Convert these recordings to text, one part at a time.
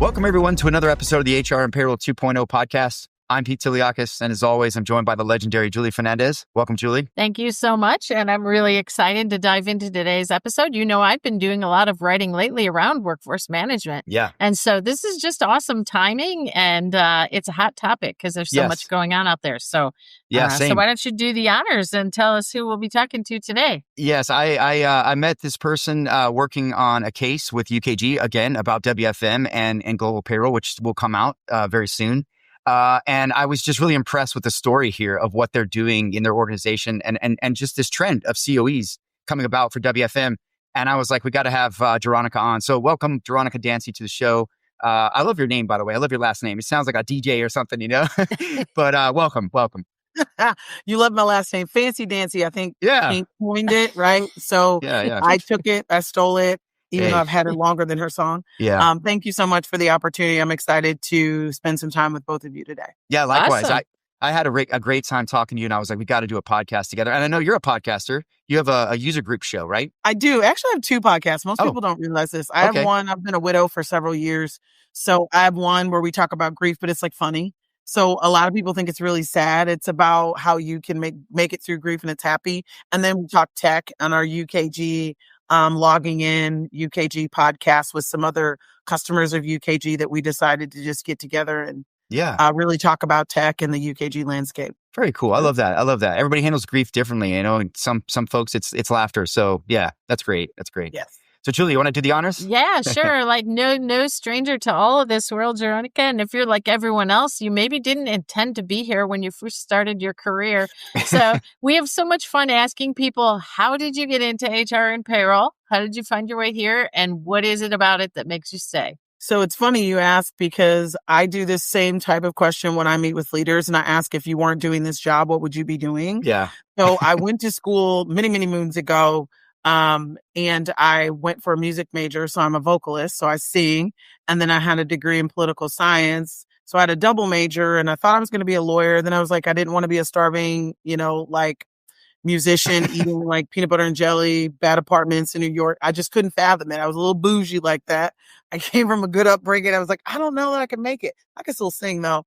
Welcome, everyone, to another episode of the HR and Payroll 2.0 podcast. I'm Pete Tiliakis, and as always, I'm joined by the legendary Julie Fernandez. Welcome, Julie. Thank you so much, and I'm really excited to dive into today's episode. You know, I've been doing a lot of writing lately around workforce management. Yeah. And so this is just awesome timing, and it's a hot topic because there's so much going on out there. So, same. So why don't you do the honors and tell us who we'll be talking to today? Yes, I met this person working on a case with UKG, again, about WFM and global payroll, which will come out very soon. And I was just really impressed with the story here of what they're doing in their organization and just this trend of CoEs coming about for WFM. And I was like, we got to have Jeronika on. So welcome, Jeronika Dancy, to the show. I love your name, by the way. I love your last name. It sounds like a DJ or something, you know, but welcome. You love my last name. Fancy Dancy, I think. Yeah. King coined it, right? So yeah. I took it. I stole it. Even though I've had it longer than her song. Yeah. Thank you so much for the opportunity. I'm excited to spend some time with both of you today. Yeah, likewise. Awesome. I had a great time talking to you, and I was like, we got to do a podcast together. And I know you're a podcaster. You have a user group show, right? I do. Actually, I have two podcasts. Most people don't realize this. I have one. I've been a widow for several years. So I have one where we talk about grief, but it's like funny. So a lot of people think it's really sad. It's about how you can make it through grief and it's happy. And then we talk tech on our UKG logging in UKG podcast with some other customers of UKG that we decided to just get together and really talk about tech and the UKG landscape. Very cool. I love that. Everybody handles grief differently. You know, and some folks it's laughter. So yeah, that's great. Yes. So Julie, you want to do the honors? Yeah, sure. Like no stranger to all of this world, Jaronika. And if you're like everyone else, you maybe didn't intend to be here when you first started your career. So we have so much fun asking people, how did you get into HR and payroll? How did you find your way here? And what is it about it that makes you stay? So it's funny you ask because I do this same type of question when I meet with leaders and I ask, if you weren't doing this job, what would you be doing? Yeah. So I went to school many moons ago. And I went for a music major. So I'm a vocalist. So I sing. And then I had a degree in political science. So I had a double major and I thought I was going to be a lawyer. Then I was like, I didn't want to be a starving, like musician eating like peanut butter and jelly, bad apartments in New York. I just couldn't fathom it. I was a little bougie like that. I came from a good upbringing. I was like, I don't know that I can make it. I can still sing though.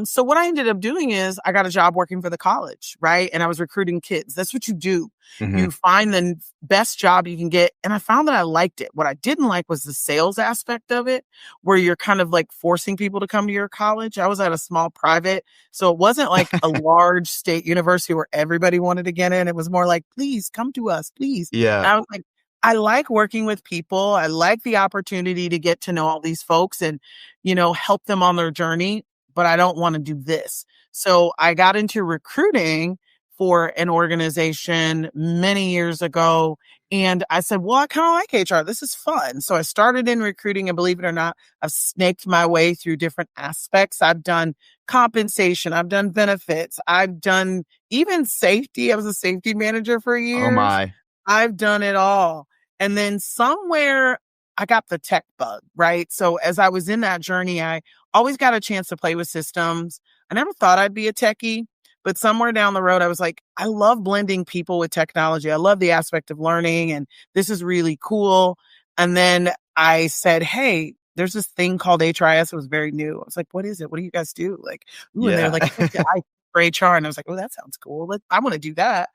So what I ended up doing is I got a job working for the college, right? And I was recruiting kids. That's what you do. Mm-hmm. You find the best job you can get. And I found that I liked it. What I didn't like was the sales aspect of it, where you're kind of like forcing people to come to your college. I was at a small private, so it wasn't like a large state university where everybody wanted to get in. It was more like, please come to us, please. Yeah. And I was like, I like working with people. I like the opportunity to get to know all these folks and, help them on their journey, but I don't want to do this. So I got into recruiting for an organization many years ago. And I said, well, I kind of like HR. This is fun. So I started in recruiting, and believe it or not, I've snaked my way through different aspects. I've done compensation. I've done benefits. I've done even safety. I was a safety manager for years. Oh my. I've done it all. And then somewhere I got the tech bug, right? So as I was in that journey, I always got a chance to play with systems. I never thought I'd be a techie, but somewhere down the road, I was like, I love blending people with technology. I love the aspect of learning, and this is really cool. And then I said, hey, there's this thing called HRIS. It was very new. I was like, what is it? What do you guys do? Like, ooh, and they're like, I for HR. And I was like, oh, that sounds cool. I want to do that.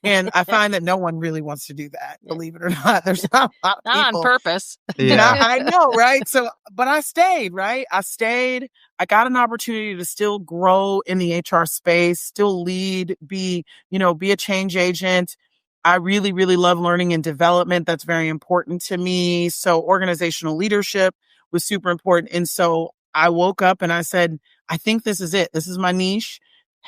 And I find that no one really wants to do that. Believe it or not. There's not a lot of not people. On purpose. Yeah. I know, right? So, but I stayed, right? I got an opportunity to still grow in the HR space, still lead, be a change agent. I really, really love learning and development. That's very important to me. So organizational leadership was super important. And so I woke up and I said, I think this is it. This is my niche.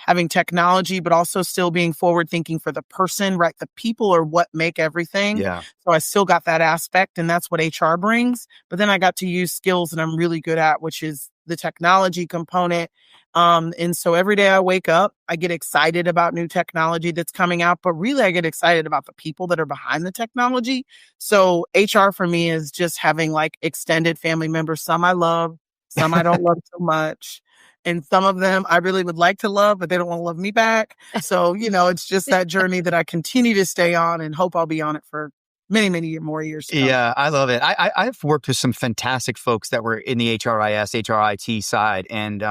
Having technology, but also still being forward thinking for the person, right? The people are what make everything. Yeah. So I still got that aspect, and that's what HR brings. But then I got to use skills that I'm really good at, which is the technology component. And so every day I wake up, I get excited about new technology that's coming out, but really I get excited about the people that are behind the technology. So HR for me is just having like extended family members. Some I love, some I don't love so much. And some of them I really would like to love, but they don't want to love me back. So, it's just that journey that I continue to stay on and hope I'll be on it for many, many more years to come. Yeah, I love it. I've worked with some fantastic folks that were in the HRIS, HRIT side. And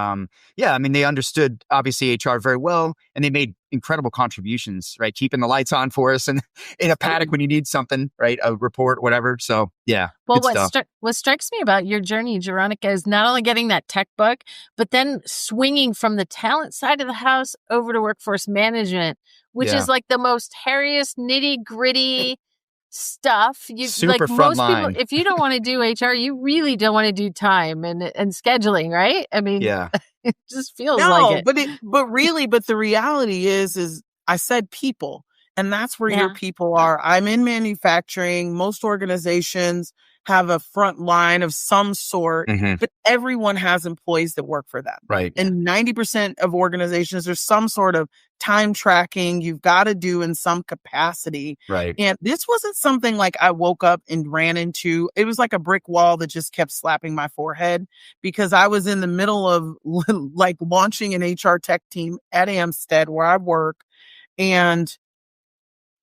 yeah, I mean, they understood obviously HR very well, and they made incredible contributions, right? Keeping the lights on for us and in a paddock when you need something, right? A report, whatever. So yeah, Well, good stuff. what strikes me about your journey, Jeronika, is not only getting that tech book, but then swinging from the talent side of the house over to workforce management, which Yeah. is like the most hairiest, nitty gritty stuff. You Super like most people, frontline. if you don't want to do HR, you really don't want to do time and scheduling, right? I mean, Yeah. it just feels like it. But the reality is I said people, and that's where your Yeah. people are. I'm in manufacturing. Most organizations have a front line of some sort, but everyone has employees that work for them. Right. And 90% of organizations, there's some sort of time tracking you've got to do in some capacity. Right. And this wasn't something like I woke up and ran into. It was like a brick wall that just kept slapping my forehead, because I was in the middle of like launching an HR tech team at Amsted where I work. And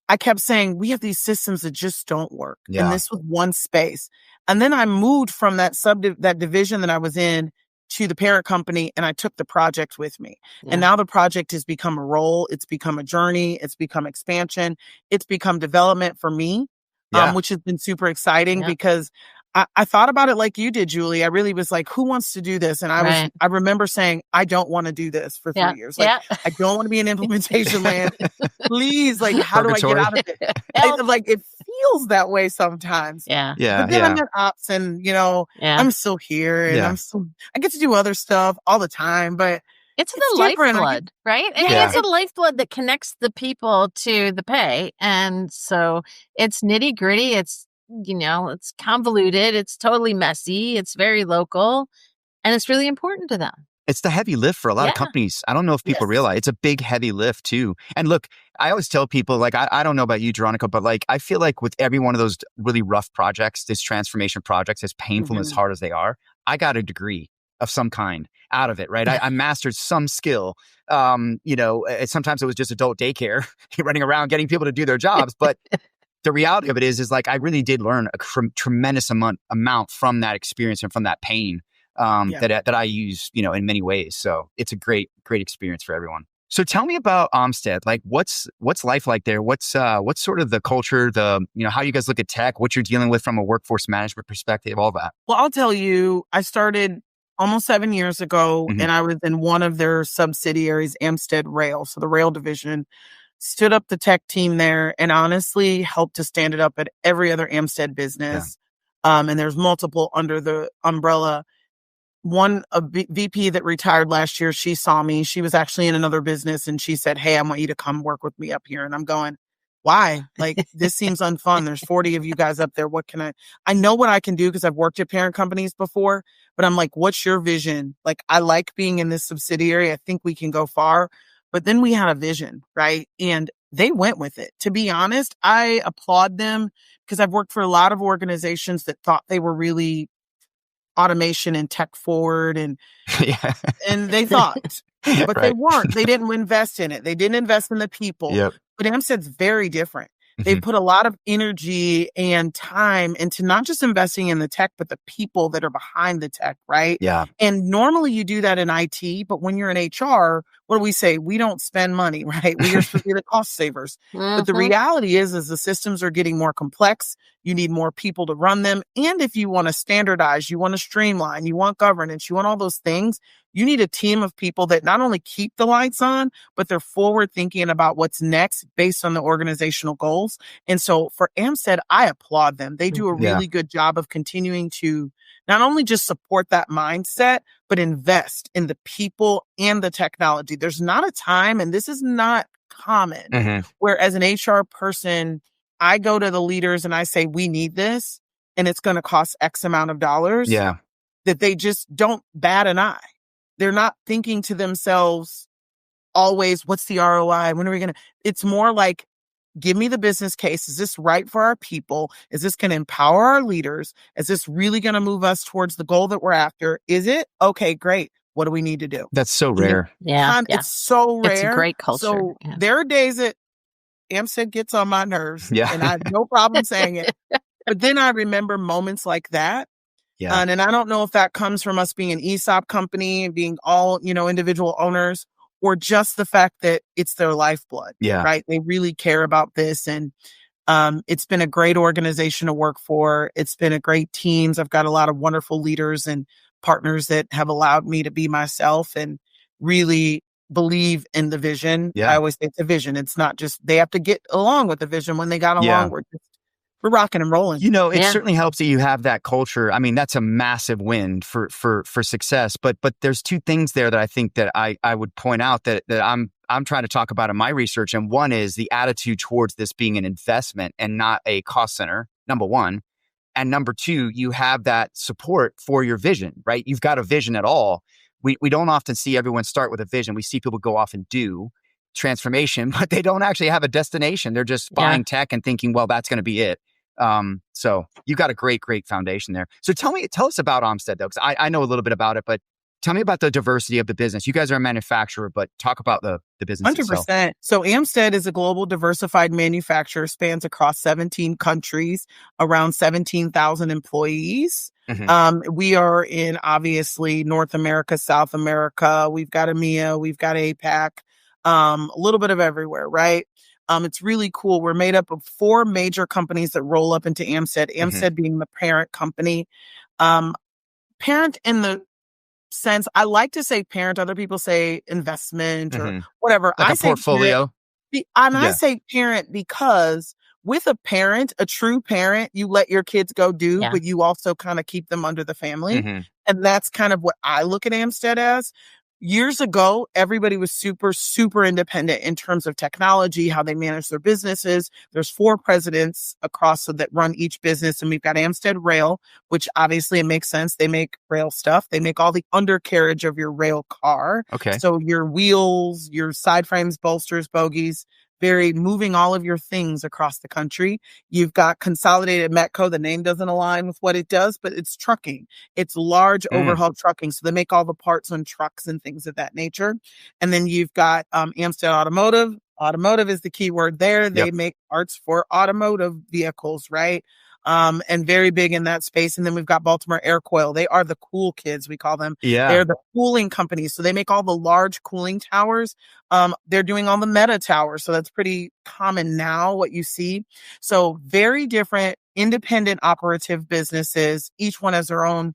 I kept saying, we have these systems that just don't work. Yeah. And this was one space. And then I moved from that division that I was in to the parent company, and I took the project with me. Yeah. And now the project has become a role. It's become a journey. It's become expansion. It's become development for me, which has been super exciting because I thought about it like you did, Julie. I really was like, who wants to do this? And I remember saying, I don't want to do this for 3 years. Like, I don't want to be in implementation land. Please, like, how do I get out of it? It feels that way sometimes. Yeah. But then I'm at ops and, I'm still here and I get to do other stuff all the time, but it's the lifeblood, right? I mean, it's the lifeblood that connects the people to the pay. And so it's nitty gritty. It's convoluted. It's totally messy. It's very local, and it's really important to them. It's the heavy lift for a lot of companies. I don't know if people realize it's a big, heavy lift too. And look, I always tell people, like, I don't know about you, Jeronika, but like, I feel like with every one of those really rough projects, these transformation projects, as painful and as hard as they are, I got a degree of some kind out of it, right? I mastered some skill. Sometimes it was just adult daycare, running around getting people to do their jobs, but the reality of it is like, I really did learn a tremendous amount from that experience and from that pain that I use, in many ways. So it's a great, great experience for everyone. So tell me about Amsted. Like, what's life like there? What's sort of the culture, how you guys look at tech, what you're dealing with from a workforce management perspective, all that? Well, I'll tell you, I started almost 7 years ago, and I was in one of their subsidiaries, Amsted Rail. So the rail division. Stood up the tech team there and honestly helped to stand it up at every other Amsted business. And there's multiple under the umbrella. A VP that retired last year, she saw me. She was actually in another business and she said, hey, I want you to come work with me up here. And I'm going, why? Like, this seems unfun. There's 40 of you guys up there. What can I know what I can do because I've worked at parent companies before, but I'm like, what's your vision? Like, I like being in this subsidiary. I think we can go far. But then we had a vision, right? And they went with it. To be honest, I applaud them because I've worked for a lot of organizations that thought they were really automation and tech forward and they thought, but they weren't. They didn't invest in it. They didn't invest in the people. Yep. But Amsted's very different. They put a lot of energy and time into not just investing in the tech, but the people that are behind the tech, right? Yeah. And normally you do that in IT, but when you're in HR, what do we say? We don't spend money, right? We are supposed to be the cost savers. But the reality is the systems are getting more complex. You need more people to run them. And if you want to standardize, you want to streamline, you want governance, you want all those things, you need a team of people that not only keep the lights on, but they're forward thinking about what's next based on the organizational goals. And so for Amsted, I applaud them. They do a really good job of continuing to not only just support that mindset, but invest in the people and the technology. There's not a time, and this is not common, where as an HR person, I go to the leaders and I say, we need this, and it's going to cost X amount of dollars. Yeah. That they just don't bat an eye. They're not thinking to themselves always, what's the ROI? When are we going to? It's more like, give me the business case. Is this right for our people? Is this going to empower our leaders? Is this really going to move us towards the goal that we're after? Is it? Okay, great. What do we need to do? That's so rare. Yeah. It's so rare. It's a great culture. So there are days that Amsted gets on my nerves, Yeah. and I have no problem saying it. But then I remember moments like that. Yeah. And I don't know if that comes from us being an ESOP company and being all, individual owners, or just the fact that it's their lifeblood, Yeah. right? They really care about this. And it's been a great organization to work for. It's been a great teams. I've got a lot of wonderful leaders and partners that have allowed me to be myself and really believe in the vision. I Yeah. always say it's a vision. It's not just they have to get along with the vision. When they got Yeah. along, we're rocking and rolling. It certainly helps that you have that culture. I mean, that's a massive win for success. But there's two things there that I think that I would point out that I'm trying to talk about in my research. And one is the attitude towards this being an investment and not a cost center, number one. And number two, you have that support for your vision, right? You've got a vision at all. We don't often see everyone start with a vision. We see people go off and do transformation, but they don't actually have a destination. They're just buying tech and thinking, well, that's going to be it. So you've got a great foundation there. So tell us about Amsted though, because I know a little bit about it, but tell me about the diversity of the business. You guys are a manufacturer, but talk about the business 100%. itself. So Amsted is a global diversified manufacturer, spans across 17 countries, around 17,000 employees. Mm-hmm. We are in obviously North America, South America. We've got EMEA, we've got APAC, a little bit of everywhere, right? It's really cool. We're made up of 4 major companies that roll up into Amsted, Amsted being the parent company. Parent in the sense, I like to say parent, other people say investment or whatever. Like I a say portfolio. I say parent because with a parent, a true parent, you let your kids go do, but you also kind of keep them under the family. And that's kind of what I look at Amsted as. Years ago, everybody was super, super independent in terms of technology, how they manage their businesses. There's 4 presidents across that run each business. And we've got Amsted Rail, which obviously it makes sense. They make rail stuff. They make all the undercarriage of your rail car. Okay. So your wheels, your side frames, bolsters, bogies, moving all of your things across the country. You've got Consolidated Metco. The name doesn't align with what it does, but it's trucking. It's large overhaul trucking. So they make all the parts on trucks and things of that nature. And then you've got Amsted Automotive. Automotive is the key word there. They make parts for automotive vehicles, right? And very big in that space. And then we've got Baltimore Air Coil. They are the cool kids, we call them. Yeah. They're the cooling companies. So they make all the large cooling towers. They're doing all the meta towers. So that's pretty common now, what you see. So very different independent operative businesses. Each one has their own,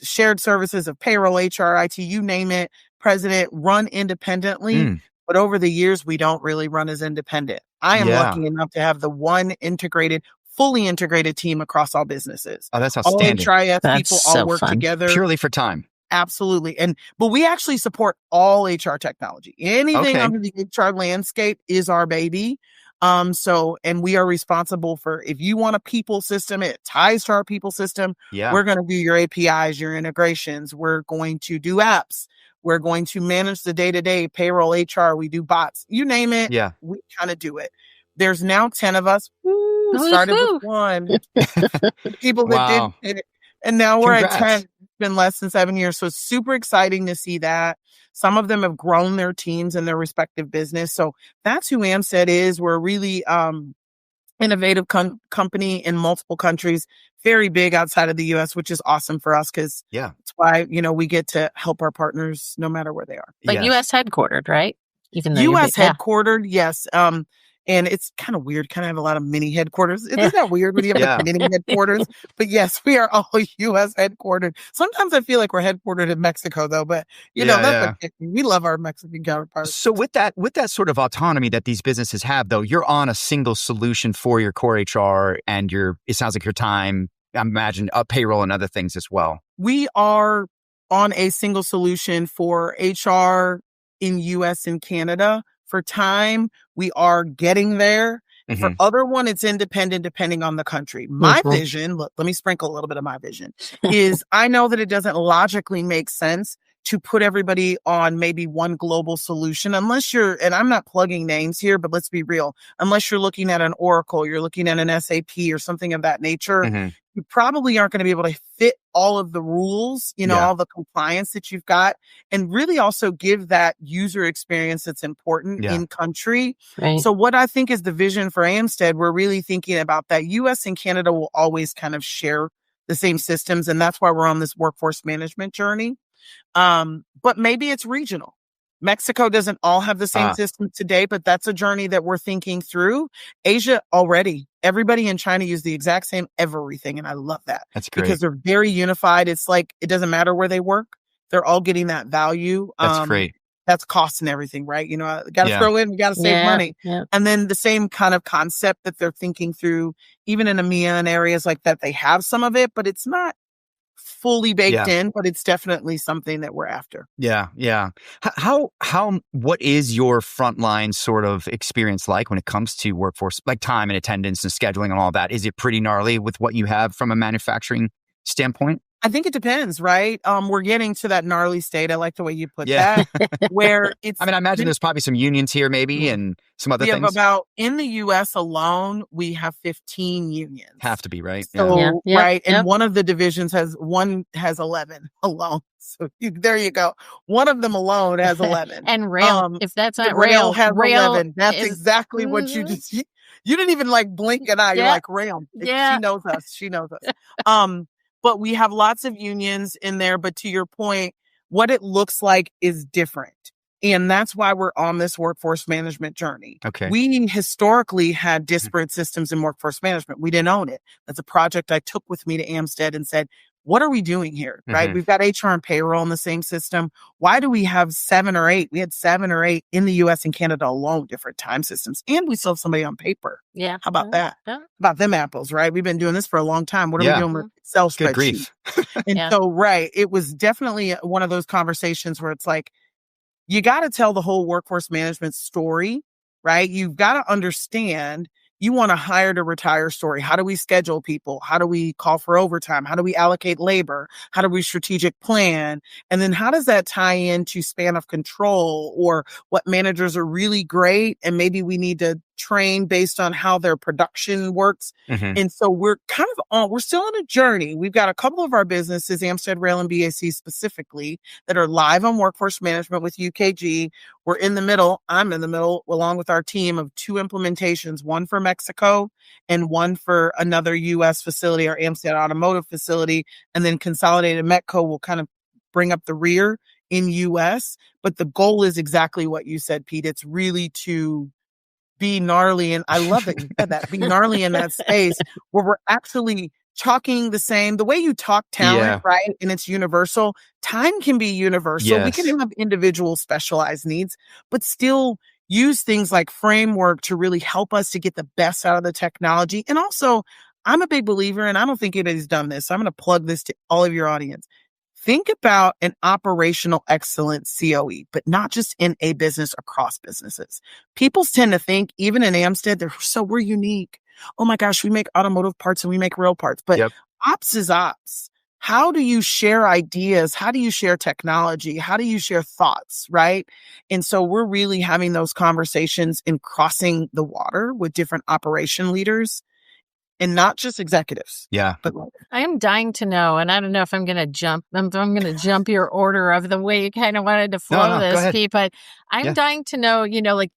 shared services of payroll, HR, IT, you name it, president, run independently. But over the years, we don't really run as independent. I am lucky enough to have the one fully integrated team across all businesses. Oh, that's outstanding. All HRIS people all work together. Purely for time. Absolutely. But we actually support all HR technology. Anything under the HR landscape is our baby. And we are responsible for, if you want a people system, it ties to our people system. Yeah. We're going to do your APIs, your integrations. We're going to do apps. We're going to manage the day-to-day payroll, HR. We do bots, you name it. Yeah. We kind of do it. There's now 10 of us. Started with 1. People that did it. And now we're at 10. It's been less than 7 years. So it's super exciting to see that. Some of them have grown their teams in their respective business. So that's who Amsted is. We're a really innovative company in multiple countries, very big outside of the U.S., which is awesome for us because it's why, we get to help our partners no matter where they are. But U.S. headquartered, right? Even though U.S. headquartered, yes. And it's kind of weird, kind of have a lot of mini headquarters. Isn't that weird when you have mini headquarters? But yes, we are all U.S. headquartered. Sometimes I feel like we're headquartered in Mexico, though. But, that's okay. We love our Mexican counterparts. So with that sort of autonomy that these businesses have, though, you're on a single solution for your core HR and it sounds like your time, I imagine, payroll and other things as well. We are on a single solution for HR in U.S. and Canada. For time, we are getting there. For other one, it's independent depending on the country. My vision, let me sprinkle a little bit of my vision, is I know that it doesn't logically make sense to put everybody on maybe one global solution unless and I'm not plugging names here, but let's be real, unless you're looking at an Oracle, you're looking at an SAP or something of that nature. you probably aren't going to be able to fit all of the rules, Yeah. all the compliance that you've got, and really also give that user experience that's important Yeah. in country. Right. So what I think is the vision for Amsted, we're really thinking about that US and Canada will always kind of share the same systems. And that's why we're on this workforce management journey. But maybe it's regional. Mexico doesn't all have the same system today, but that's a journey that we're thinking through. Asia already, everybody in China use the exact same everything. And I love that. That's great. Because they're very unified. It's like, it doesn't matter where they work. They're all getting that value. That's great. That's cost and everything, right? We got to throw in, we got to save money. Yeah. And then the same kind of concept that they're thinking through, even in EMEA and areas like that, they have some of it, but it's not fully baked in, but it's definitely something that we're after. Yeah. Yeah. What is your frontline sort of experience like when it comes to workforce, like time and attendance and scheduling and all that? Is it pretty gnarly with what you have from a manufacturing standpoint? I think it depends, right? We're getting to that gnarly state. I like the way you put that, where it's. I mean, I imagine there's probably some unions here, maybe, and some other things. In the U.S. alone, we have 15 unions. Have to be, right? So, right. And one of the divisions has 11 alone. So there you go. One of them alone has 11. And rail, if that's not rail has 11. That's exactly what you just, you didn't even blink an eye. You're like, rail. Yeah. She knows us. She knows us. But we have lots of unions in there. But to your point, what it looks like is different. And that's why we're on this workforce management journey. Okay. We historically had disparate systems in workforce management. We didn't own it. That's a project I took with me to Amsted and said, what are we doing here? Right? We've got HR and payroll in the same system. Why do we have 7 or 8? We had 7 or 8 in the US and Canada alone, different time systems. And we still have somebody on paper. Yeah. How about that? Yeah. How about them apples, right? We've been doing this for a long time. What are we doing with Excel spreadsheets? Good grief. And so, right, it was definitely one of those conversations where it's like, you got to tell the whole workforce management story, right? You've got to understand, you want a hire to retire story. How do we schedule people? How do we call for overtime? How do we allocate labor? How do we strategic plan? And then how does that tie into span of control or what managers are really great? And maybe we need to train based on how their production works. And so we're we're still on a journey. We've got a couple of our businesses, Amsted Rail and BAC specifically, that are live on workforce management with UKG. We're in the middle. I'm in the middle along with our team of 2 implementations, one for Mexico and one for another US facility, our Amsted automotive facility. And then Consolidated Metco will kind of bring up the rear in US. But the goal is exactly what you said, Pete. It's really to be gnarly. And I love that you said that, be gnarly in that space where we're actually talking the same, the way you talk talent, right? And it's universal. Time can be universal. We can have individual specialized needs, but still use things like framework to really help us to get the best out of the technology. And also, I'm a big believer, and I don't think anybody's done this, so I'm going to plug this to all of your audience. Think about an operational excellence CoE, but not just in a business, across businesses. People tend to think, even in Amsted, we're unique. Oh my gosh, we make automotive parts and we make rail parts, but ops is ops. How do you share ideas? How do you share technology? How do you share thoughts, right? And so we're really having those conversations and crossing the water with different operation leaders. And not just executives. Yeah. But I am dying to know, and I don't know if I'm going to jump. I'm going to jump your order of the way you kind of wanted to flow this, Pete. But I'm dying to know,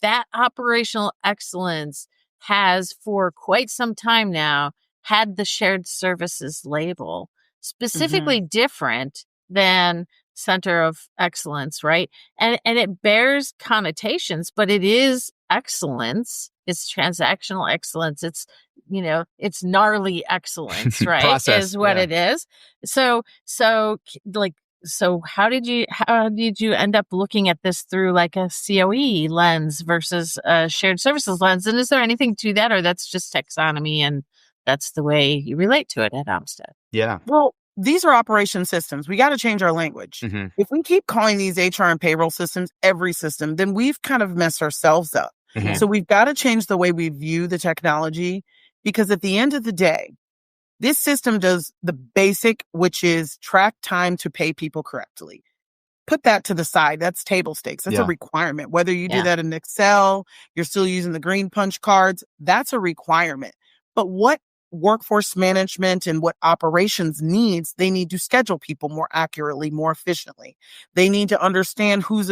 that operational excellence has for quite some time now had the shared services label, specifically different than center of excellence, right? And it bears connotations, but it is excellence. It's transactional excellence. It's, it's gnarly excellence, right? Process, is what it is. So how did you end up looking at this through like a CoE lens versus a shared services lens? And is there anything to that, or that's just taxonomy and that's the way you relate to it at Amsted? Yeah. Well, these are operation systems. We got to change our language. If we keep calling these HR and payroll systems every system, then we've kind of messed ourselves up. So we've got to change the way we view the technology, because at the end of the day, this system does the basic, which is track time to pay people correctly. Put that to the side. That's table stakes. That's a requirement. Whether you do that in Excel, you're still using the green punch cards, that's a requirement. But what workforce management and what operations needs, they need to schedule people more accurately, more efficiently. They need to understand who's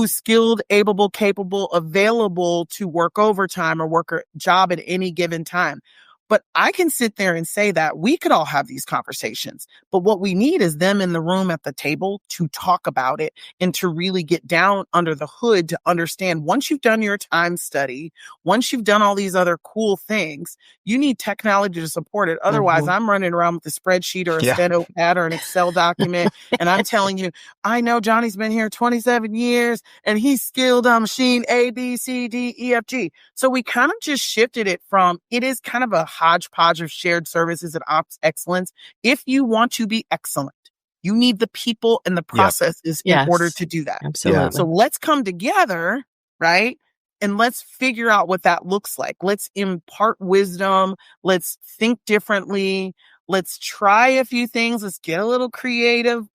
skilled, able, capable, available to work overtime or work a job at any given time. But I can sit there and say that we could all have these conversations. But what we need is them in the room at the table to talk about it and to really get down under the hood to understand once you've done your time study, once you've done all these other cool things, you need technology to support it. Otherwise, I'm running around with a spreadsheet or a steno pad or an Excel document. And I'm telling you, I know Johnny's been here 27 years and he's skilled on machine A, B, C, D, E, F, G. So we kind of just shifted it from, it is kind of a hodgepodge of shared services and ops excellence. If you want to be excellent, you need the people and the processes in order to do that. Absolutely. So let's come together, right? And let's figure out what that looks like. Let's impart wisdom. Let's think differently. Let's try a few things. Let's get a little creative,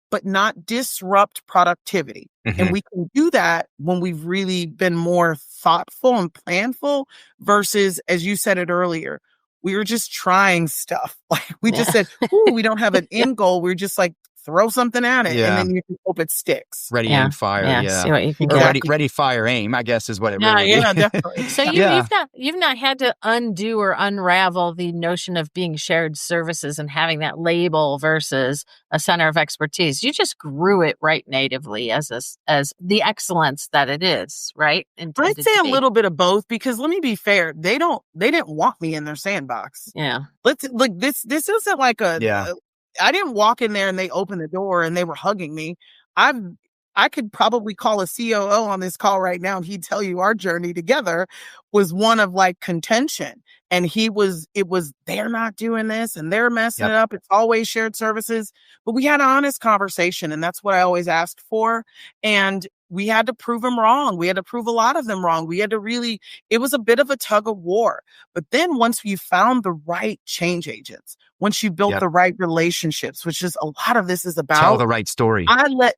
but not disrupt productivity. And we can do that when we've really been more thoughtful and planful versus, as you said it earlier, we were just trying stuff. Like we just said, ooh, we don't have an end goal. We're just like, throw something at it and then you can hope it sticks. Ready, aim, fire. See what you can or get. ready, fire, aim, I guess is what it really is. Yeah, definitely. So you've not had to undo or unravel the notion of being shared services and having that label versus a center of expertise. You just grew it right natively as the excellence that it is, right? I'd say a little bit of both because let me be fair, they didn't want me in their sandbox. Yeah. This isn't like I didn't walk in there and they opened the door and they were hugging me. I could probably call a COO on this call right now and he'd tell you our journey together was one of like contention. And it was, they're not doing this and they're messing it up. It's always shared services. But we had an honest conversation and that's what I always asked for. And we had to prove them wrong. We had to prove a lot of them wrong. We had to it was a bit of a tug of war. But then once you found the right change agents, once you built the right relationships, which is a lot of this is about. Tell the right story. I let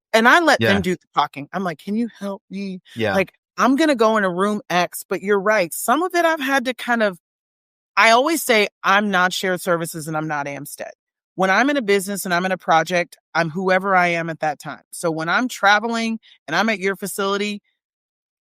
them do the talking. I'm like, can you help me? Yeah. Like, I'm going to go in a room X, but you're right. Some of it I've had to I always say I'm not shared services and I'm not Amsted. When I'm in a business and I'm in a project, I'm whoever I am at that time. So when I'm traveling and I'm at your facility,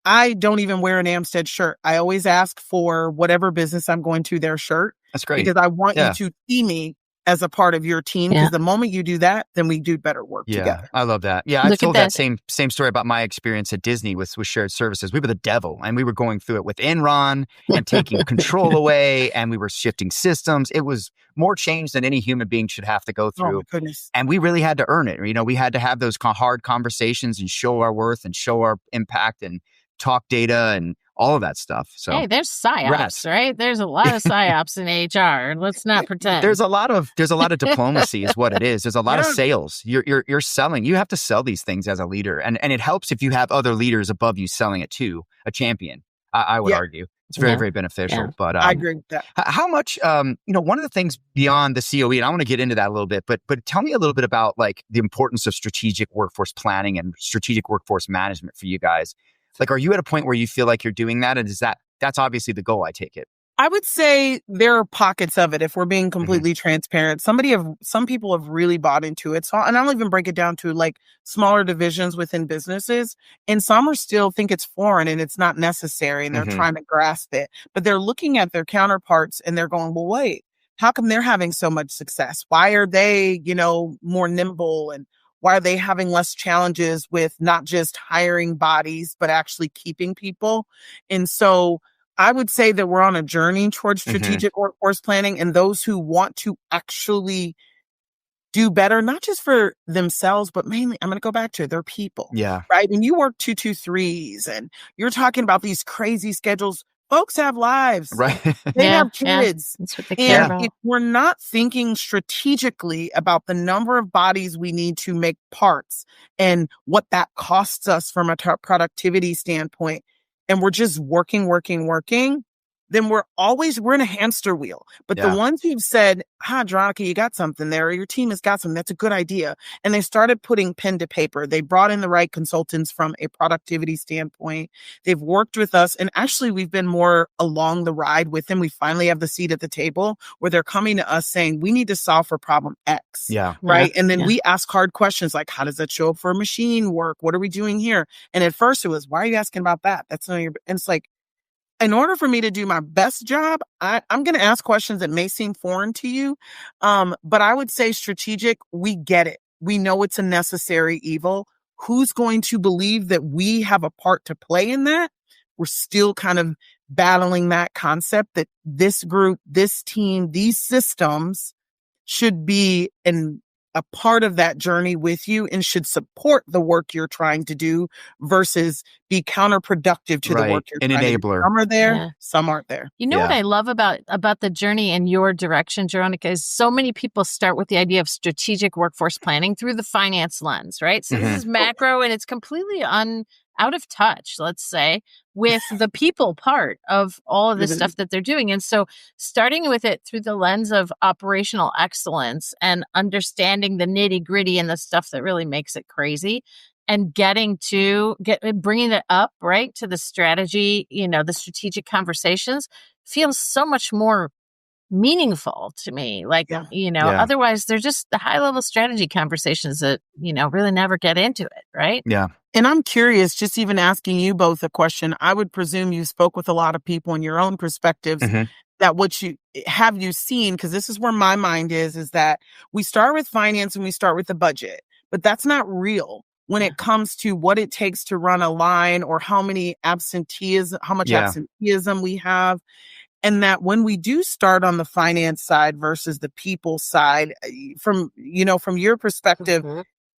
I don't even wear an Amsted shirt. I always ask for whatever business I'm going to their shirt. That's great. Because I want you to see me as a part of your team. Because the moment you do that, then we do better work together. I love that. Yeah, I told that same story about my experience at Disney with shared services. We were the devil and we were going through it with Enron and taking control away and we were shifting systems. It was more change than any human being should have to go through. Oh, my goodness. And we really had to earn it. You know, we had to have those hard conversations and show our worth and show our impact and talk data and all of that stuff. So hey, there's psyops, right? There's a lot of psyops in HR. Let's not pretend. There's a lot of diplomacy is what it is. There's a lot of sales. You're selling. You have to sell these things as a leader. And it helps if you have other leaders above you selling it too, a champion. I would argue. It's very, very beneficial. Yeah. But I agree with that. How much, one of the things beyond the CoE, and I want to get into that a little bit, but tell me a little bit about like the importance of strategic workforce planning and strategic workforce management for you guys. Like, are you at a point where you feel like you're doing that? And that's obviously the goal, I take it. I would say there are pockets of it. If we're being completely transparent, some people have really bought into it. So, and I'll even break it down to like smaller divisions within businesses. And some are still think it's foreign and it's not necessary. And they're trying to grasp it, but they're looking at their counterparts and they're going, well, wait, how come they're having so much success? Why are they, more nimble and why are they having less challenges with not just hiring bodies, but actually keeping people? And so I would say that we're on a journey towards strategic workforce planning, and those who want to actually do better, not just for themselves, but mainly, I'm going to go back to their people. Yeah. Right. And you work 2-2-3s and you're talking about these crazy schedules. Folks have lives. Right. They have kids. That's what they care about. If we're not thinking strategically about the number of bodies we need to make parts and what that costs us from a productivity standpoint, and we're just working, then we're in a hamster wheel. But the ones who've said, Jeronika, you got something there, or your team has got something, that's a good idea. And they started putting pen to paper. They brought in the right consultants from a productivity standpoint. They've worked with us. And actually, we've been more along the ride with them. We finally have the seat at the table where they're coming to us saying, we need to solve for problem X. Yeah. Right. And then we ask hard questions like, how does that show up for machine work? What are we doing here? And at first it was, why are you asking about that? That's not your, and it's like, in order for me to do my best job, I'm going to ask questions that may seem foreign to you. But I would say strategic, we get it. We know it's a necessary evil. Who's going to believe that we have a part to play in that? We're still kind of battling that concept that this group, this team, these systems should be a part of that journey with you and should support the work you're trying to do versus be counterproductive to the work you're trying to do. Some are there, some aren't there. You know what I love about the journey in your direction, Jeronika, is so many people start with the idea of strategic workforce planning through the finance lens, right? So this is macro and it's completely out of touch, let's say, with the people part of all of the stuff that they're doing. And so starting with it through the lens of operational excellence and understanding the nitty gritty and the stuff that really makes it crazy and bringing it up, right, to the strategy, the strategic conversations feels so much more meaningful to me. Otherwise they're just the high level strategy conversations that, really never get into it. Right. Yeah. And I'm curious, just even asking you both a question, I would presume you spoke with a lot of people in your own perspectives that what you seen, because this is where my mind is that we start with finance and we start with the budget, but that's not real when it comes to what it takes to run a line or how much absenteeism we have. And that when we do start on the finance side versus the people side, from your perspective,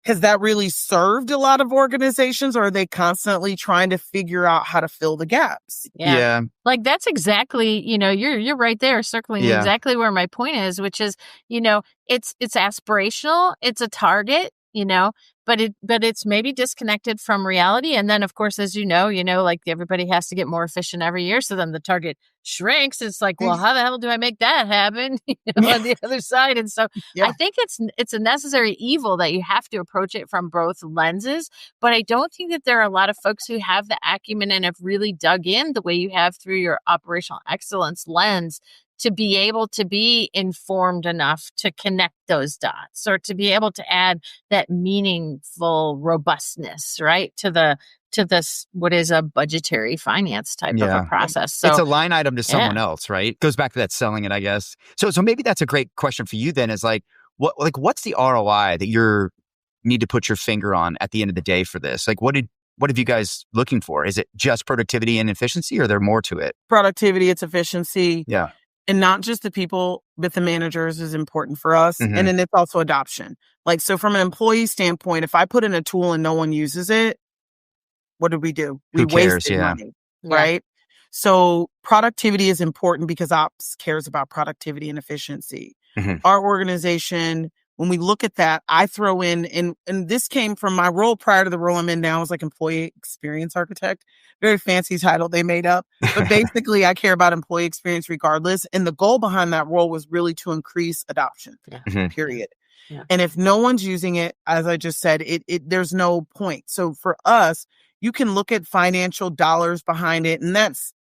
has that really served a lot of organizations, or are they constantly trying to figure out how to fill the gaps? Yeah. Like that's exactly, you're right there circling exactly where my point is, which is, it's aspirational. It's a target, but it's maybe disconnected from reality. And then of course, as like everybody has to get more efficient every year. So then the target shrinks. It's like, well, how the hell do I make that happen on the other side? And so I think it's a necessary evil that you have to approach it from both lenses. But I don't think that there are a lot of folks who have the acumen and have really dug in the way you have through your operational excellence lens to be able to be informed enough to connect those dots or to be able to add that meaningful robustness, right, to this, what is a budgetary finance type of a process. So it's a line item to someone else, right? Goes back to that selling it, I guess. So maybe that's a great question for you then, is what's the ROI that you need to put your finger on at the end of the day for this? Like, what have you guys looking for? Is it just productivity and efficiency, or are there more to it? Productivity, it's efficiency. Yeah. And not just the people, but the managers is important for us. And then it's also adoption. Like, so from an employee standpoint, if I put in a tool and no one uses it, what do? We wasted money, right? So productivity is important because ops cares about productivity and efficiency. Our organization, when we look at that, I throw in, and this came from my role prior to the role I'm in now, as like employee experience architect. Very fancy title they made up. But basically, I care about employee experience regardless. And the goal behind that role was really to increase adoption, period. Yeah. And if no one's using it, as I just said, there's no point. So for us, you can look at financial dollars behind it, and that's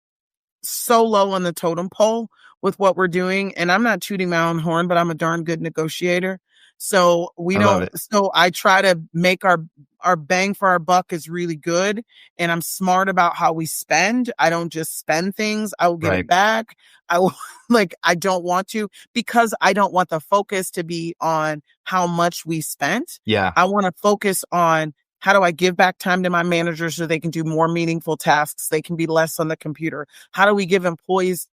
so low on the totem pole with what we're doing. And I'm not tooting my own horn, but I'm a darn good negotiator. So I try to make our bang for our buck is really good. And I'm smart about how we spend. I don't just spend things. I will get it back. I don't want to, because I don't want the focus to be on how much we spent. Yeah. I want to focus on, how do I give back time to my managers so they can do more meaningful tasks? They can be less on the computer. How do we give employees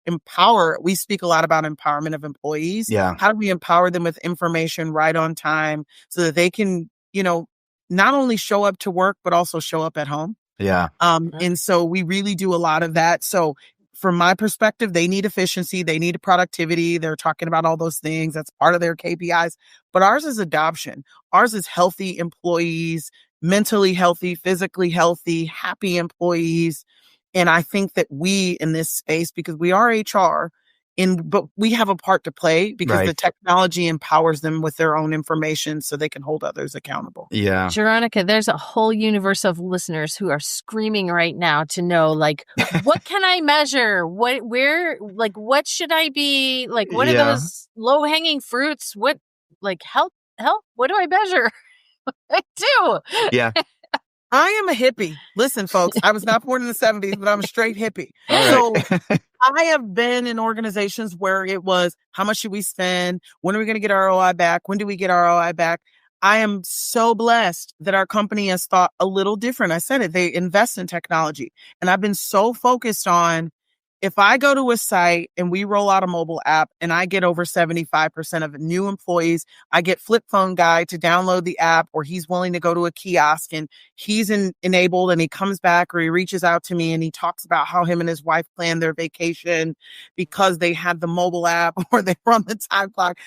we speak a lot about empowerment of employees. Yeah. How do we empower them with information right on time so that they can, not only show up to work, but also show up at home? Yeah. And so we really do a lot of that. So from my perspective, they need efficiency. They need productivity. They're talking about all those things. That's part of their KPIs. But ours is adoption. Ours is healthy employees, mentally healthy, physically healthy, happy employees. And I think that we in this space, because we are HR, but we have a part to play because the technology empowers them with their own information so they can hold others accountable. Yeah. Jeronika, there's a whole universe of listeners who are screaming right now to know, like, what can I measure? What should I be? Like, what are those low hanging fruits? What, like, help? What do I measure? I do. Yeah. I am a hippie. Listen, folks, I was not born in the 70s, but I'm a straight hippie. All right. So I have been in organizations where it was, how much should we spend? When are we going to get ROI back? When do we get ROI back? I am so blessed that our company has thought a little different. I said it, they invest in technology. And I've been so focused on, if I go to a site and we roll out a mobile app and I get over 75% of new employees, I get Flip Phone Guy to download the app, or he's willing to go to a kiosk and he's enabled and he comes back or he reaches out to me and he talks about how him and his wife planned their vacation because they had the mobile app or they run the time clock.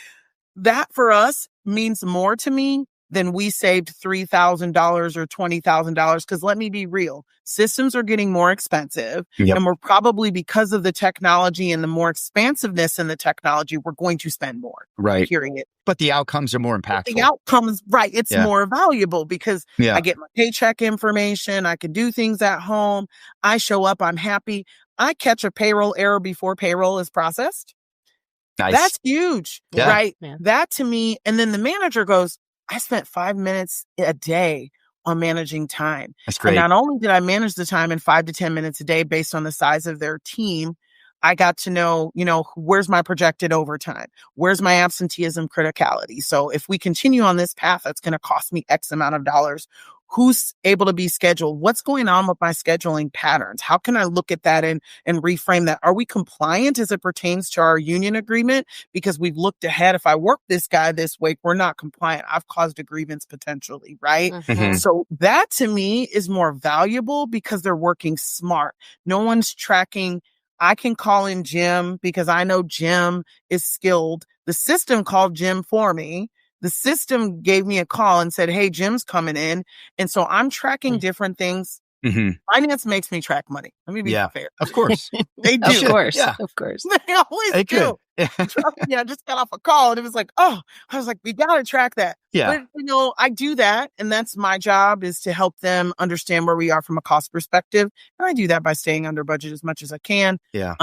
That for us means more to me than we saved $3,000 or $20,000. Because let me be real, systems are getting more expensive. Yep. And we're probably, because of the technology and the more expansiveness in the technology, we're going to spend more. Right. Period. But the outcomes are more impactful. The outcomes, right. It's more valuable because I get my paycheck information. I can do things at home. I show up. I'm happy. I catch a payroll error before payroll is processed. Nice. That's huge, right? Yeah. That to me, and then the manager goes, I spent 5 minutes a day on managing time. That's great. And not only did I manage the time in 5 to 10 minutes a day based on the size of their team, I got to know, where's my projected overtime? Where's my absenteeism criticality? So if we continue on this path, that's going to cost me X amount of dollars. Who's able to be scheduled? What's going on with my scheduling patterns? How can I look at that and reframe that? Are we compliant as it pertains to our union agreement? Because we've looked ahead. If I work this guy this week, we're not compliant. I've caused a grievance potentially, right? Mm-hmm. So that to me is more valuable because they're working smart. No one's tracking. I can call in Jim because I know Jim is skilled. The system called Jim for me. The system gave me a call and said, hey, Jim's coming in. And so I'm tracking different things. Mm-hmm. Finance makes me track money. Let me be fair. Of course. They do. Of course. Yeah. Of course. They always do. Yeah, I just got off a call and it was like, I was like, we got to track that. Yeah. But, I do that. And that's my job, is to help them understand where we are from a cost perspective. And I do that by staying under budget as much as I can. Yeah.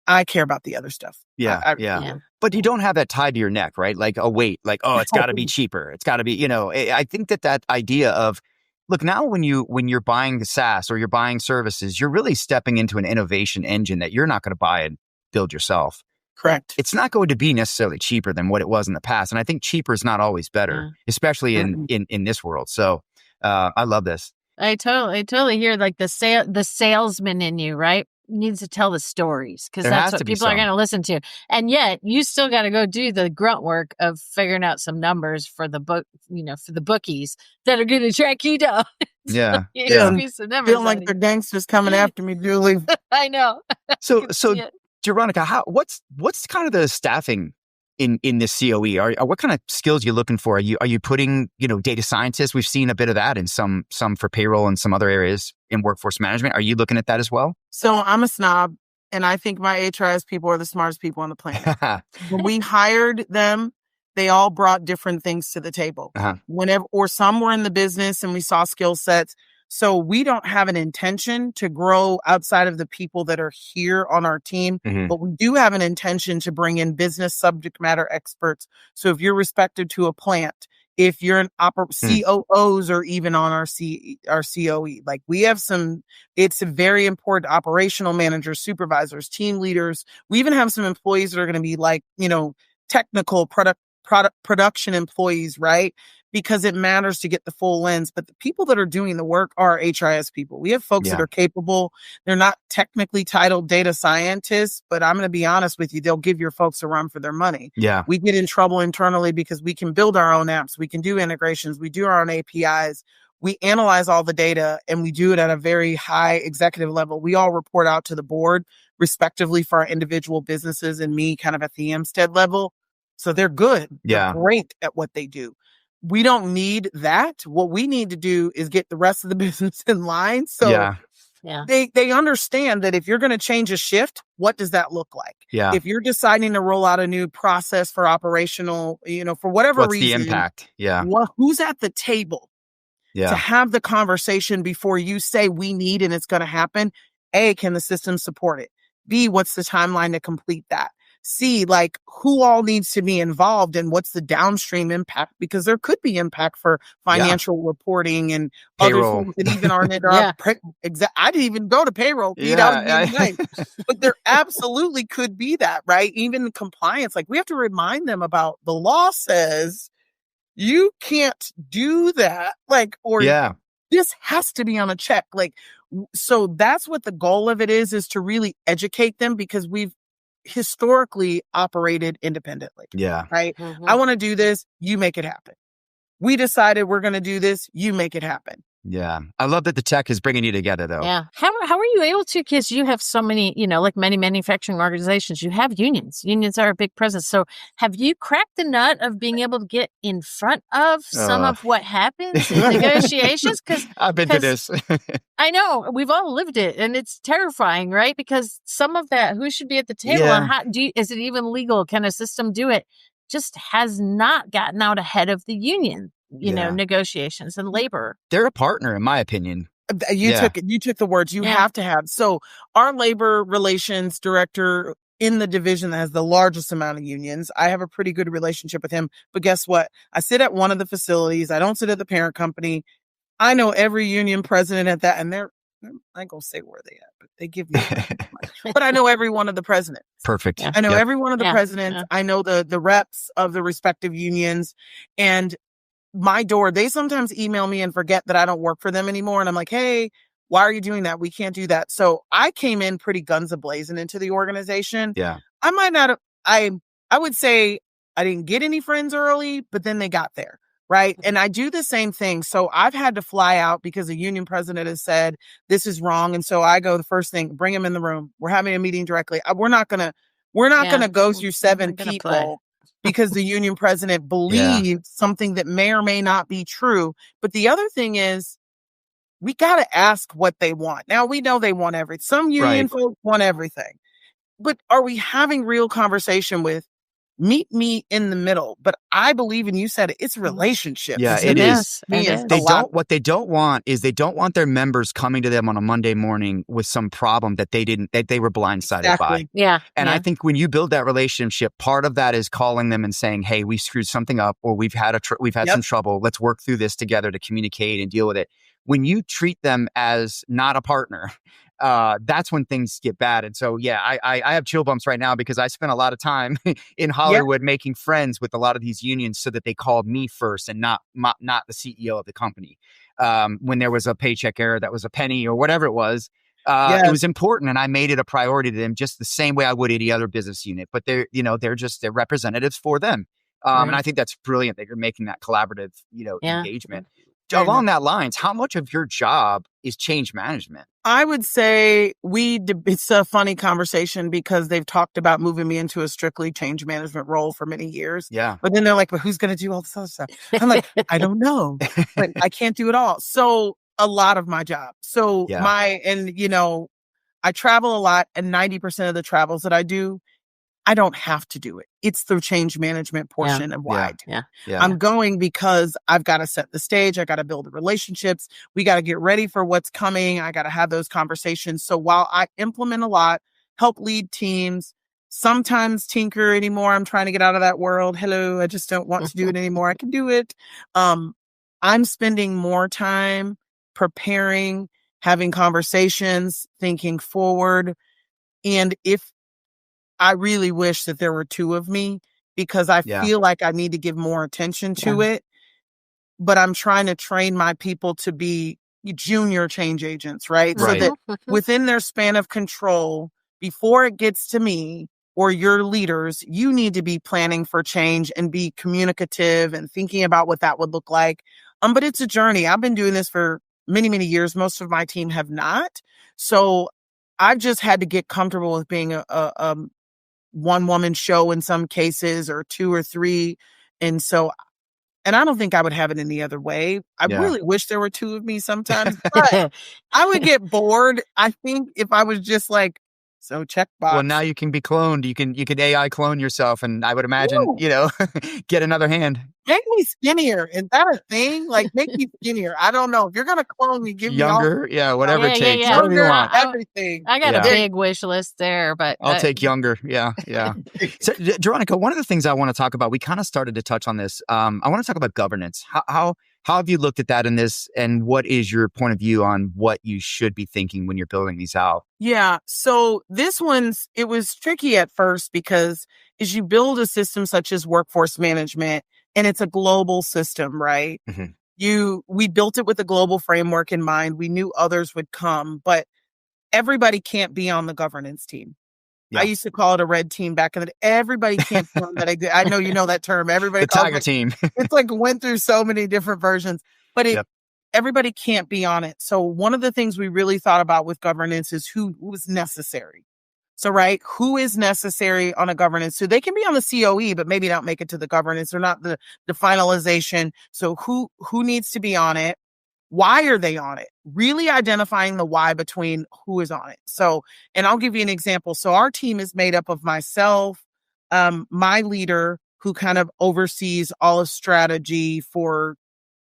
I care about the other stuff. Yeah. But you don't have that tied to your neck, right? Like a weight, like, it's got to be cheaper. It's got to be, I think that idea of, look, now when you're buying the SaaS or you're buying services, you're really stepping into an innovation engine that you're not going to buy and build yourself. Correct. It's not going to be necessarily cheaper than what it was in the past. And I think cheaper is not always better, especially in this world. So I love this. I totally hear like the salesman in you, right? Needs to tell the stories because that's what people are going to listen to. And yet you still got to go do the grunt work of figuring out some numbers for the book, for the bookies that are going to track you down. Yeah. Feeling like the gangsters coming after me, Julie. I know. So Jeronika, what's kind of the staffing in this CoE? What kind of skills are you looking for? Are you putting, data scientists? We've seen a bit of that in some for payroll and some other areas in workforce management. Are you looking at that as well? So I'm a snob, and I think my HRIS people are the smartest people on the planet. When we hired them, they all brought different things to the table. Whenever, or some were in the business and we saw skill sets. So we don't have an intention to grow outside of the people that are here on our team, but we do have an intention to bring in business subject matter experts. So if you're respected to a plant, if you're an COOs or even on our CoE, like we have it's a very important operational managers, supervisors, team leaders. We even have some employees that are going to be like, technical production employees, right? Because it matters to get the full lens. But the people that are doing the work are HRIS people. We have folks that are capable. They're not technically titled data scientists, but I'm going to be honest with you, they'll give your folks a run for their money. Yeah. We get in trouble internally because we can build our own apps. We can do integrations. We do our own APIs. We analyze all the data and we do it at a very high executive level. We all report out to the board respectively for our individual businesses and me kind of at the Amsted level. So they're good. Yeah. They're great at what they do. We don't need that. What we need to do is get the rest of the business in line. So Yeah. They understand that if you're going to change a shift, what does that look like? Yeah. If you're deciding to roll out a new process for operational, for whatever What's the reason, impact? Yeah. who's at the table to Yeah. have the conversation before you say we need and it's going to happen? A, can the system support it? B, what's the timeline to complete that? C, like who all needs to be involved and what's the downstream impact? Because there could be impact for Yeah. financial reporting and Payroll. other things that even aren't in our Yeah. I didn't even go to payroll. Pete, I was being nice. But there absolutely could be that, right? Even compliance, like we have to remind them about the law says you can't do that, like, or Yeah. this has to be on a check. Like, so that's what the goal of it is to really educate them because we've historically operated independently. Yeah. Right. Mhm. I want to do this. You make it happen. We decided we're going to do this. You make it happen. Yeah. I love that the tech is bringing you together, though. Yeah. How are you able to, because you have so many, like many manufacturing organizations, you have unions. Unions are a big presence. So have you cracked the nut of being able to get in front of some of what happens in negotiations? Because I've been to this. I know we've all lived it and it's terrifying, right? Because some of that, who should be at the table Yeah. and how is it even legal? Can a system do it? Just has not gotten out ahead of the union, negotiations and labor. They're a partner, in my opinion. You took the words you have to have. So our labor relations director in the division that has the largest amount of unions, I have a pretty good relationship with him. But guess what? I sit at one of the facilities. I don't sit at the parent company. I know every union president at that, and I ain't gonna say where they at, but they give me but I know every one of the presidents. Perfect. Yeah. I know every one of the presidents. Yeah. I know the reps of the respective unions, and my door, they sometimes email me and forget that I don't work for them anymore. And I'm like, hey, why are you doing that? We can't do that. So I came in pretty guns a-blazing into the organization. Yeah. I might not have, I would say I didn't get any friends early, but then they got there. Right. And I do the same thing. So I've had to fly out because the union president has said this is wrong. And so I go the first thing, bring them in the room. We're having a meeting directly. We're not going to go through 7 people because the union president believes something that may or may not be true. But the other thing is we got to ask what they want. Now we know they want everything. Some union folks want everything, but are we having real conversation with meet me in the middle? But I believe, and you said it, it's relationships. Yeah, it is. What they don't want their members coming to them on a Monday morning with some problem that they were blindsided by. Yeah. And I think when you build that relationship, part of that is calling them and saying, hey, we screwed something up, or we've had some trouble. Let's work through this together to communicate and deal with it. When you treat them as not a partner, that's when things get bad. And so, I have chill bumps right now because I spent a lot of time in Hollywood making friends with a lot of these unions so that they called me first and not the CEO of the company. When there was a paycheck error that was a penny or whatever it was, it was important. And I made it a priority to them just the same way I would any other business unit. But they're representatives for them. And I think that's brilliant that you're making that collaborative, engagement. Along that lines, how much of your job is change management? I would say it's a funny conversation because they've talked about moving me into a strictly change management role for many years. Yeah. But then they're like, but who's going to do all this other stuff? I'm like, I don't know, but I can't do it all. So a lot of my job. So I travel a lot, and 90% of the travels that I do, I don't have to do it. It's the change management portion of why I do. Yeah. I'm going because I've got to set the stage. I got to build the relationships. We got to get ready for what's coming. I got to have those conversations. So while I implement a lot, help lead teams, sometimes tinker anymore. I'm trying to get out of that world. Hello, I just don't want to do it anymore. I can do it. I'm spending more time preparing, having conversations, thinking forward. And I really wish that there were 2 of me because I feel like I need to give more attention to it. But I'm trying to train my people to be junior change agents, right? So that within their span of control, before it gets to me or your leaders, you need to be planning for change and be communicative and thinking about what that would look like. But it's a journey. I've been doing this for many, many years. Most of my team have not. So I've just had to get comfortable with being a one-woman show in some cases, or 2 or 3. And so And I don't think I would have it any other way. I Yeah. really wish there were two of me sometimes, but I would get bored. I think if I was just like, so checkbox. Well, now you can be cloned. You can AI clone yourself, and I would imagine, Ooh, get another hand. make me skinnier. Is that a thing? Like, make me skinnier. I don't know. If you're gonna clone me, give me all Younger, whatever it takes, yeah. whatever you younger, want. everything. I got a Yeah. big wish list there, but I'll take younger. Yeah. So, Jeronika, one of the things I want to talk about, we kind of started to touch on this. I want to talk about governance. How have you looked at that in this, and what is your point of view on what you should be thinking when you're building these out? Yeah. So it was tricky at first because as you build a system such as workforce management, and it's a global system, right? We built it with a global framework in mind. We knew others would come, but everybody can't be on the governance team. Yeah. I used to call it a red team back in the day. Everybody can't be on that. I know you know that term. Everybody The Tiger Team. It's like went through so many different versions, but everybody can't be on it. So one of the things we really thought about with governance is who was necessary. So, right, who is necessary on a governance? So they can be on the CoE, but maybe not make it to the governance or not the finalization. So who needs to be on it? Why are they on it? Really identifying the why between who is on it. So, and I'll give you an example. So our team is made up of myself, my leader who kind of oversees all of strategy for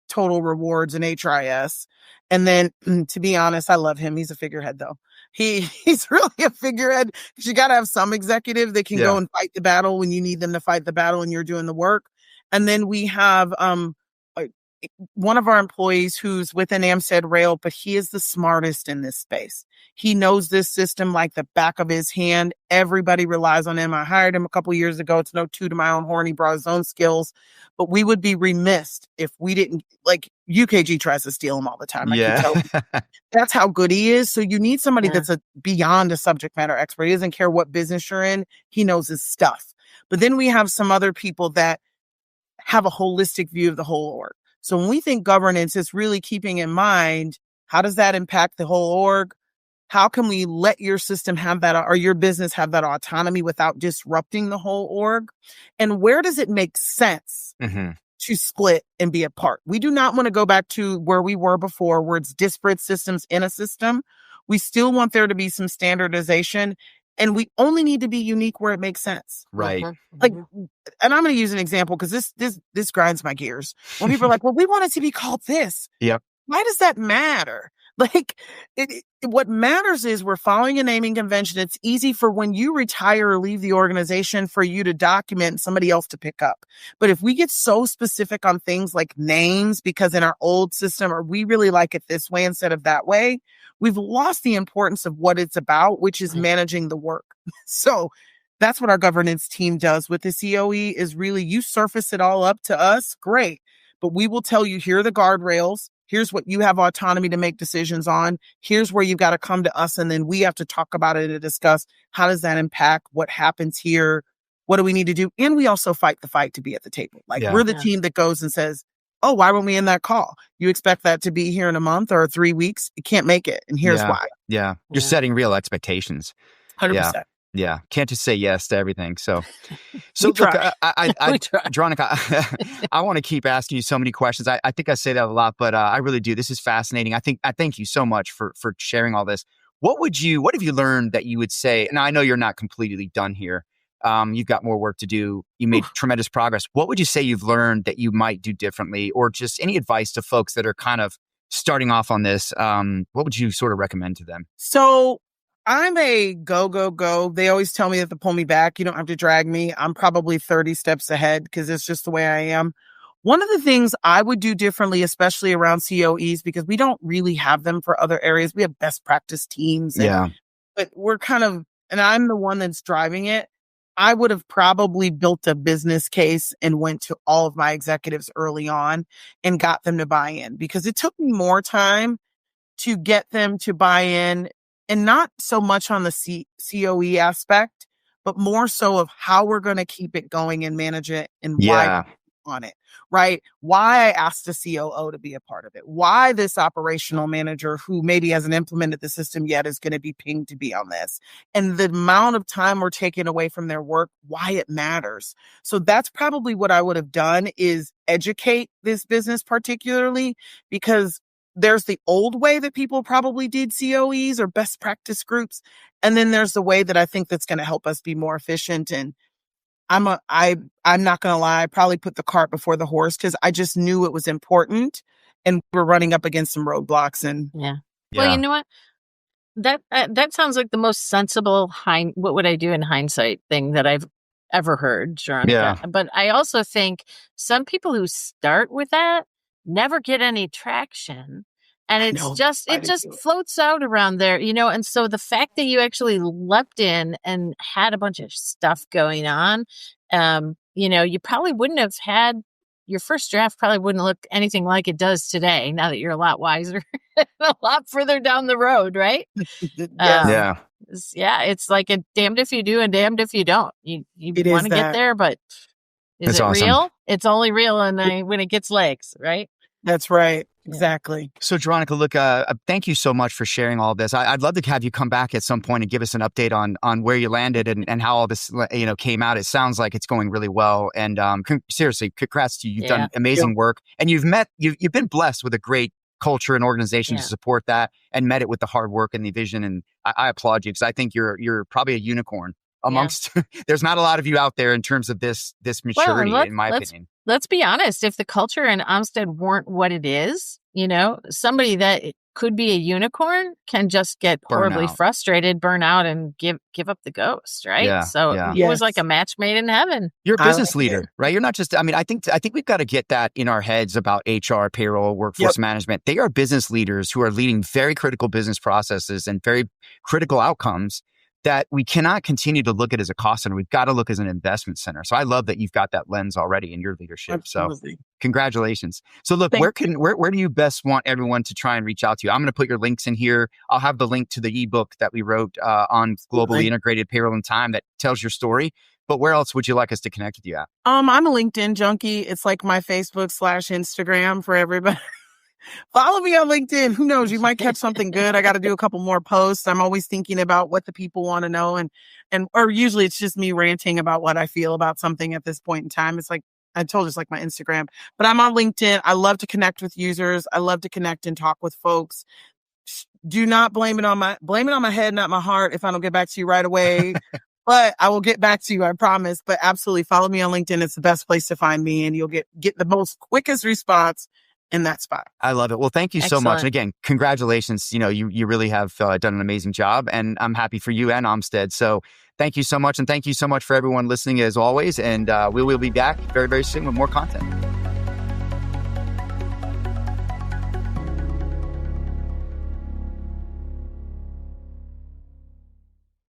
total rewards and HRIS. And then to be honest, I love him. He's a figurehead though. He's really a figurehead because you got to have some executive that can go and fight the battle when you need them to fight the battle and you're doing the work. And then we have, one of our employees who's within Amsted Rail, but he is the smartest in this space. He knows this system like the back of his hand. Everybody relies on him. I hired him a couple years ago. It's no toot to my own horn. He brought his own skills, but we would be remiss if we didn't, like UKG tries to steal him all the time. That's how good he is. So you need somebody that's beyond a subject matter expert. He doesn't care what business you're in. He knows his stuff. But then we have some other people that have a holistic view of the whole org. So when we think governance, it's really keeping in mind, how does that impact the whole org? How can we let your system have that, or your business have that autonomy without disrupting the whole org? And where does it make sense to split and be apart? We do not want to go back to where we were before, where it's disparate systems in a system. We still want there to be some standardization, and we only need to be unique where it makes sense. Right. Like, and I'm going to use an example because this grinds my gears. When people are like, well, we want it to be called this. Yep. Why does that matter? Like, what matters is we're following a naming convention. It's easy for when you retire or leave the organization for you to document and somebody else to pick up. But if we get so specific on things like names, because in our old system, or we really like it this way instead of that way, we've lost the importance of what it's about, which is managing the work. So that's what our governance team does with the CoE is really, you surface it all up to us. Great. But we will tell you, here are the guardrails. Here's what you have autonomy to make decisions on. Here's where you've got to come to us. And then we have to talk about it and discuss how does that impact what happens here? What do we need to do? And we also fight the fight to be at the table. Like we're the team that goes and says, oh, why weren't we in that call? You expect that to be here in a month or 3 weeks? You can't make it. And here's why. Yeah. You're setting real expectations. 100%. Yeah. Can't just say yes to everything. So look, Jeronika, I want to keep asking you so many questions. I think I say that a lot, but I really do. This is fascinating. I thank you so much for sharing all this. What have you learned that you would say, and I know you're not completely done here. You've got more work to do. You made tremendous progress. What would you say you've learned that you might do differently, or just any advice to folks that are kind of starting off on this? What would you sort of recommend to them? So I'm a go. They always tell me that to pull me back. You don't have to drag me. I'm probably 30 steps ahead because it's just the way I am. One of the things I would do differently, especially around COEs, because we don't really have them for other areas. We have best practice teams. But we're and I'm the one that's driving it. I would have probably built a business case and went to all of my executives early on and got them to buy in, because it took me more time to get them to buy in, and not so much on the COE aspect, but more so of how we're going to keep it going and manage it and why on it, right? Why I asked a COO to be a part of it, why this operational manager who maybe hasn't implemented the system yet is going to be pinged to be on this, and the amount of time we're taking away from their work, why it matters. So that's probably what I would have done, is educate this business particularly, because there's the old way that people probably did COEs or best practice groups. And then there's the way that I think that's going to help us be more efficient. And I'm not going to lie, I probably put the cart before the horse, because I just knew it was important and we're running up against some roadblocks. And yeah. Well, you know what? That sounds like the most sensible what would I do in hindsight thing that I've ever heard, Jeronika. Yeah. But I also think some people who start with that never get any traction. And it just floats out around there, and so the fact that you actually leapt in and had a bunch of stuff going on, you probably wouldn't have had, your first draft probably wouldn't look anything like it does today, now that you're a lot wiser, a lot further down the road, right? Yeah. It's like a damned if you do and damned if you don't. You want to get there, but is it awesome. real? It's only real when it gets legs, right? That's right. Exactly. So, Jeronika, look, thank you so much for sharing all of this. I'd love to have you come back at some point and give us an update on where you landed and how all this, came out. It sounds like it's going really well. And seriously, congrats to you. You've done amazing work, and you've been blessed with a great culture and organization to support that, and met it with the hard work and the vision. And I applaud you, because I think you're probably a unicorn amongst. There's not a lot of you out there in terms of this maturity, in my opinion. Let's be honest. If the culture in Amsted weren't what it is, somebody that could be a unicorn can just get horribly frustrated, burn out, and give up the ghost, right? Yeah, so it was like a match made in heaven. You're a business leader, right? You're not just, I think we've got to get that in our heads about HR, payroll, workforce management. They are business leaders who are leading very critical business processes and very critical outcomes that we cannot continue to look at as a cost center. We've got to look as an investment center. So I love that you've got that lens already in your leadership. Absolutely. So congratulations. So look, where do you best want everyone to try and reach out to you? I'm going to put your links in here. I'll have the link to the ebook that we wrote on globally integrated payroll and time that tells your story. But where else would you like us to connect with you at? I'm a LinkedIn junkie. It's like my Facebook/Instagram for everybody. Follow me on LinkedIn. Who knows? You might catch something good. I got to do a couple more posts. I'm always thinking about what the people want to know. Or usually it's just me ranting about what I feel about something at this point in time. It's like, I told you, it's like my Instagram, but I'm on LinkedIn. I love to connect with users. I love to connect and talk with folks. Do not blame it on my head, not my heart, if I don't get back to you right away. But I will get back to you, I promise. But absolutely, follow me on LinkedIn. It's the best place to find me, and you'll get the most quickest response in that spot. I love it. Well, thank you so much. And again, congratulations. You really have done an amazing job, and I'm happy for you and Amsted. So thank you so much. And thank you so much for everyone listening as always. And we will be back very, very soon with more content.